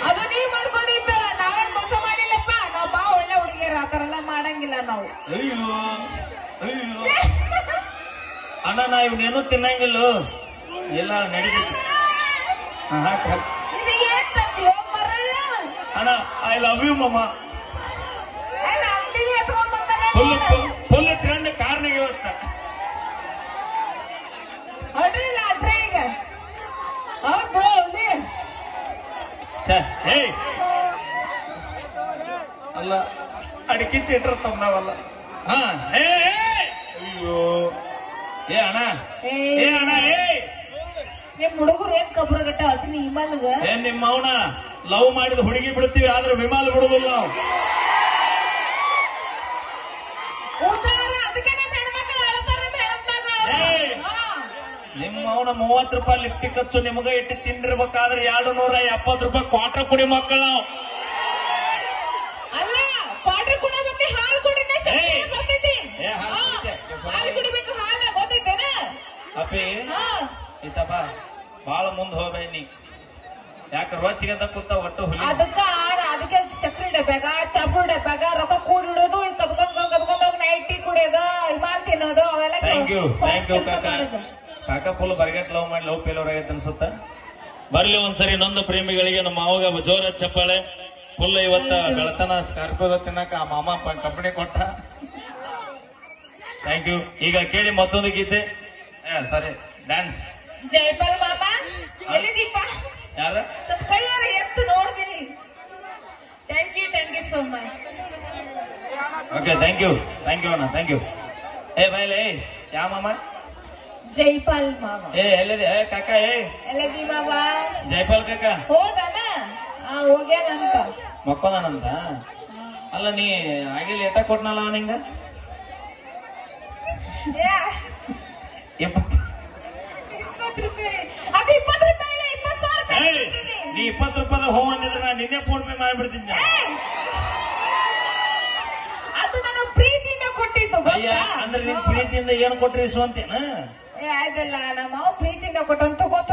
ಅದು ನೀವ್ ಮಾಡ್ಕೊಂಡಿದ್ದ ನಾವೇನ್ ಮೋಸ ಮಾಡಿಲ್ಲಪ್ಪ. ನಾವ್ ಬಾ ಒಳ್ಳೆ ಹುಡುಗಿಯರ ಆತರ ಎಲ್ಲ ಮಾಡಂಗಿಲ್ಲ ನಾವು. ಅಯ್ಯೋ ಅಯ್ಯೋ ಅಣ್ಣ ನಾ ಇವನೇನು ತಿನ್ನಂಗಿಲ್ಲ. ಎಲ್ಲ ನಡೀತೈತಿ. ಹಾಕ್ ಹಾಕ್ ಇದು ಏನ್ ತಂದ್ಯೋ ಮರಳ್ಳ? ಅಣ್ಣ ಐ ಲವ್ ಯು ಮಮ್ಮ. ಅಂಗಡಿಗೆ ಎತ್ಕೊಂಡ್ ಬಂದಾನೆ. ಫುಲ್ ಟ್ರೆಂಡ್ ಕಾರ್ನಿಗೆ ಇವತ್ತ. ಅಡ್ರಿಲ್ಲ ಅಡ್ರಿ ಈಗ ಹೌದು ಏಯ್ ಅಲ್ಲ ಅಡಿಕೆ ಚಿಟ್ಟಿರ್ತಾವ ನಾವಲ್ಲ. ಹಾ ಅಯ್ಯೋ ಏ ಅಣ್ಣ ಏ ಅಣ್ಣ ನಿಮ್ ಹುಡುಗರು ಏನ್ ಕಬ್ರ ಗಟ್ಟ ಅತಿನಿ ಹಿಮಾಲ್ಗ ಏನ್ ನಿಮ್ಮ ಅವನ ಲವ್ ಮಾಡಿದ ಹುಡುಗಿ ಬಿಡ್ತೀವಿ ಆದ್ರೆ ವಿಮಾನ ಬಿಡುದಿಲ್ಲ ನಾವು. ಅದಕ್ಕೆ ನಮ್ಮ ಹೆಣ್ಮಕ್ಳು ಅಳ್ತಾರ ನಿಮ್ಮ ಅವನ 30 ರೂಪಾಯಿ ಲಿಫ್ಟಿ ಖರ್ಚು ನಿಮಗ ಇಟ್ಟು ತಿಂದಿರ್ಬೇಕಾದ್ರೆ 270 ರೂಪಾಯಿ ಕ್ವಾರ್ಟರ್ ಕುಡಿ ಮಕ್ಕಳು ನಾವು. ಅಲ್ಲ ಕ್ವಾರ್ಟರ್ ಕುಡಿ ಬಂದು ಹಾಲು ಕುಡಿನ ಬರ್ತೈತಿ. ಹಾಲು ಕುಡಿಬೇಕು ಹಾಲ ಗೊತ್ತೈತೇನ ಅಪ್ಪಿ ಐತಪ್ಪ ಬಾಳ ಮುಂದ್ ಹೋಗ್ಬೇಡಿ ನೀ. ಯಾಕ ರೋಚಿಗೆ ಅಂತ ಕೂತ ಒಟ್ಟು ಹುಲಿ ಅದಕ್ಕೆ ಸಕ್ರಿ ಡಬ್ಯಾಗ ಚಾಪುರ್ ಡಬ್ಯಾಗ ರೊಕ್ಕ ಕೂಡಿಡೋದು ಕದ್ಕೊಂಡ್ ನೈಟ್ ಟೀ ಕುಡಿಯೋದು ಹಿಮಾಲ್ ತಿನ್ನೋದು ಅವೆಲ್ಲ. ಥ್ಯಾಂಕ್ ಯು ಕಾಕ ಫುಲ್ ಬರ್ಗೆಟ್ ಲವ್ ಮಾಡಿ ಲವ್ ಫೇಲ್ಯೂರ್ ಆಗೈತೆ ಅನ್ಸುತ್ತ. ಬರ್ಲಿ ಒಂದ್ಸರಿ ನೊಂದು ಪ್ರೇಮಿಗಳಿಗೆ ನಮ್ಮ ಮಾವಾಗ ಜೋರ ಚಪ್ಪಾಳೆ. ಫುಲ್ ಇವತ್ತ ಗಳತನ ಸ್ಕಾರ್ಪಿಯೋ ತಿನ್ನಕ ಆ ಮಾಮ ಕಂಪನಿ ಕೊಟ್ಟ. Thank you. ಈಗ ಕೇಳಿ ಮತ್ತೊಂದು ಗೀತೆ. ಸಾರಿ ಡ್ಯಾನ್ಸ್. ಜೈಪಾಲ್ ಮಾಮ ಎಲ್ಲಿದ್ದೀಪ? ಯಾರ ಕೈಯಾರ ಎತ್ತು ನೋಡ್ತೀನಿ. Thank you so much. Okay thank you ಅಣ್ಣ ಥ್ಯಾಂಕ್ ಯು. ಏ ಬೈಲೆ ಯಾ ಮಾಮ? ಜೈಪಾಲ್ ಮಾಮ. ಎಲ್ಲಿದೆ ಕಾಕ? ಎಲ್ಲಿದ್ದೀ ಬಾಬಾ? ಜೈಪಾಲ್ ಕಾಕ ಹೋಗಣ ಹೋಗ್ಯಾನಂತ ಮಕ್ಕೊಂದನಂತ. ಅಲ್ಲ ನೀ ಆಗಿಲ್ಲ ಎಟ್ಟ ಕೊಟ್ನಲ್ಲ ನಿಂಗ? 20 ರೂಪಾಯಿ. ಅದು 20 ರೂಪಾಯಿ 20,000 ರೂಪಾಯಿ. ನೀ 20 ರೂಪಾಯಿ ಹೋ ಅಂದಿದ್ರೆ ನಾನು ನಿನ್ನೆ ಫೋನ್ ಪೇ ಮಾಡ್ಬಿಡ್ತೀನಿ. ಅದು ನನ್ನ ಪ್ರೀತಿಯಿಂದ ಕೊಟ್ಟಿದ್ದು. ಅಂದ್ರೆ ನಿನ್ ಪ್ರೀತಿಯಿಂದ ಏನು ಕೊಟ್ರಿ ಇಸುವಂತೇನ? ಆಯ್ತಲ್ಲ ನಮ್ಮ ಪ್ರೀತಿಯಿಂದ ಕೊಟ್ಟಂತ ಗೊತ್ತ.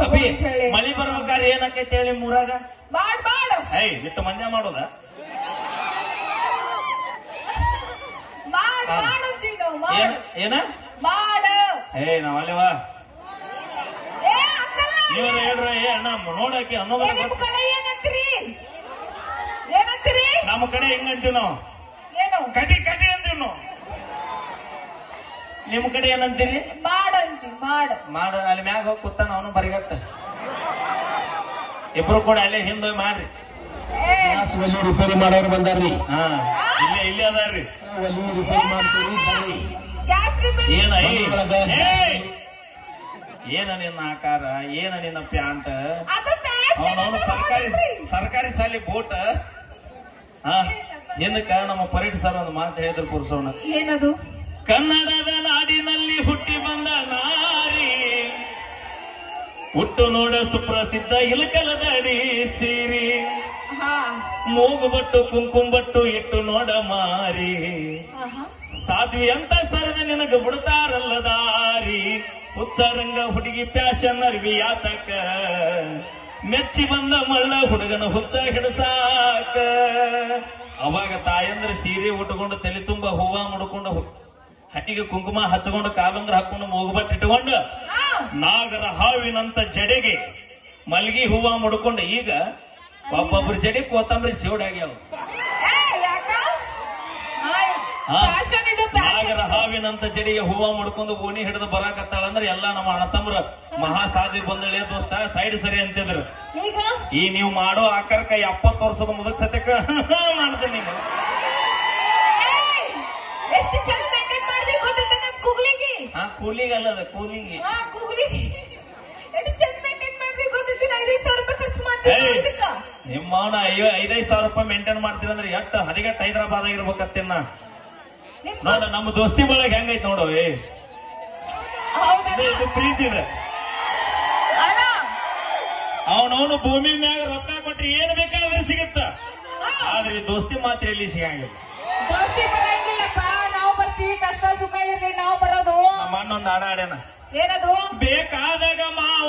ಮಳಿ ಬರ್ಬೇಕಾದ್ರೆ ಏನಕ್ಕೈತೆ ಹೇಳಿ ಮೂರಾಗ? ಬಾಡ್ ಬಿಟ್ಟು ಮಂದ್ಯ ಮಾಡೋದ? ಏನ ನಾವಲ್ಲೇವಾ ನೀವ ಹೇಳ್ರ? ಅಣ್ಣ ನೋಡಕ್ಕೆ ಅನ್ನೋದ ನಮ್ಮ ಕಡೆ ಹೆಂಗಂತೀವಿ ನಾವು? ಕಟಿ ಕಟಿ ಅಂತೀವಿ ನಾವು. ನಿಮ್ ಕಡೆ ಏನಂತೀರಿ? ಮಾಡ ಅಲ್ಲಿ ಮ್ಯಾಗ ಹೋಗಿ ಕೂತಾನ ಅವನು ಬರಿಗಟ್ಟ. ಇಬ್ರು ಕೂಡ ಅಲ್ಲೇ ಹಿಂದೆ ಮಾಡ್ರಿ. ರಿಪೇರಿ ಮಾಡೋರು ಬಂದಾರ್ರಿ. ಇಲ್ಲೇ ಅದಾರ್ರಿ. ರಿಪೇರಿ ಮಾಡ್ತೀವಿ. ಏನ ನಿನ್ನ ಆಕಾರ, ಏನ ನಿನ್ನ ಪ್ಯಾಂಟ್, ಅವನವನು ಸರ್ಕಾರಿ ಶಾಲೆ ಬೋಟ್. ಏನಕ್ಕ ನಮ್ಮ ಪರೇಡ್ ಸರ್ ಒಂದು ಮಾತು ಹೇಳಿದ್ರು ಪುರುಷವನ್ನ. ಏನದು? ಕನ್ನಡದ ನಾಡಿನಲ್ಲಿ ಹುಟ್ಟಿ ಬಂದ ನಾರಿ, ಹುಟ್ಟು ನೋಡ ಸುಪ್ರಸಿದ್ಧ ಇಲಕಲದಡಿ ಸೀರಿ, ಮೂಗುಬಟ್ಟು ಕುಂಕುಂಬಟ್ಟು ಇಟ್ಟು ನೋಡ ಮಾರಿ, ಸಾಧ್ವಿ ಅಂತ ಸರದ ನಿನಗ ಬಿಡ್ತಾರಲ್ಲ ದಾರಿ, ಹುಚ್ಚರಂಗ ಹುಡುಗಿ ಪ್ಯಾಶನ್ ಅರ್ವಿ ಯಾತಕ, ಮೆಚ್ಚಿ ಬಂದ ಮಳ್ಳ ಹುಡುಗನ ಹುಚ್ಚ ಹಿಡಸಾಕ. ಅವಾಗ ತಾಯಂದ್ರ ಸೀರೆ ಉಟ್ಕೊಂಡು ತಲೆ ತುಂಬ ಹೂವ ಮುಡ್ಕೊಂಡು ಹಟ್ಟಿಗೆ ಕುಂಕುಮ ಹಚ್ಕೊಂಡು ಕಾಲುಂಗ್ರ ಹಾಕೊಂಡು ಮೂಗುಬಟ್ಟು ಇಟ್ಕೊಂಡು ನಾಗರ ಹಾವಿನಂತ ಜಡೆಗೆ ಮಲ್ಗಿ ಹೂವ ಮುಡ್ಕೊಂಡು ಈಗ ಒಬ್ಬೊಬ್ರು ಜಡೆ ಕೋತಂಬರಿ ಶಿವಡಾಗ್ಯಾವ. ನಾಗರ ಹಾವಿನಂತ ಜಡೆಗೆ ಹೂವ ಮುಡ್ಕೊಂಡು ಓಣಿ ಹಿಡಿದು ಬರಾಕತ್ತಾಳಂದ್ರೆ ಎಲ್ಲಾ ನಮ್ಮ ಅಣ್ಣತಮ್ರ ಮಹಾ ಸಾಧಿ ಬಂದಳೆ ದೋಸ್ತ ಸೈಡ್ ಸರಿ ಅಂತಿದ್ರು. ಈ ನೀವು ಮಾಡೋ ಆಕರ್ಕ 70 ವರ್ಷದ ಮುದಕ್ ಸತ್ಯಕ್ಕ ಮಾಡ್ತೀನಿ ನೀವು. ಕೂಲಿಗಲ್ಲ ಅದ ಕೂಲಿಗೆ. ನಿಮ್ಮ 5,000 ರೂಪಾಯಿ ಮೇಂಟೈನ್ ಮಾಡ್ತೀರಂದ್ರೆ ಎಷ್ಟು ಹದಿಗಟ್ಟು ಹೈದರಾಬಾದ್ ಆಗಿರ್ಬೇಕತ್ತೇನ ನೋಡ. ನಮ್ಮ ದೋಸ್ತಿ ಬಳಗ ಹೆಂಗೈತ್ ನೋಡು. ಇದು ಪ್ರೀತಿ ಇದೆ. ಅವನವನು ಭೂಮಿ ಮ್ಯಾಗ ರೊಕ್ಕ ಕೊಟ್ರಿ ಏನ್ ಬೇಕಾದ್ರೆ ಸಿಗುತ್ತ, ಆದ್ರೆ ಈ ದೋಸ್ತಿ ಮಾತ್ರ ಎಲ್ಲಿ ಸಿಗಂಗಿಲ್ಲ. ನಾವು ಬರ್ತೀವಿ, ಕಷ್ಟ ಸುಖ ಇರ್ಲಿ ನಾವು ಬರೋದು. ನಮ್ಮ ಅಣ್ಣೊಂದು ಹಾಡ ಹಾಡ್ಯಾನ. ಏನದು? ಬೇಕಾದಾಗ ಮಾವ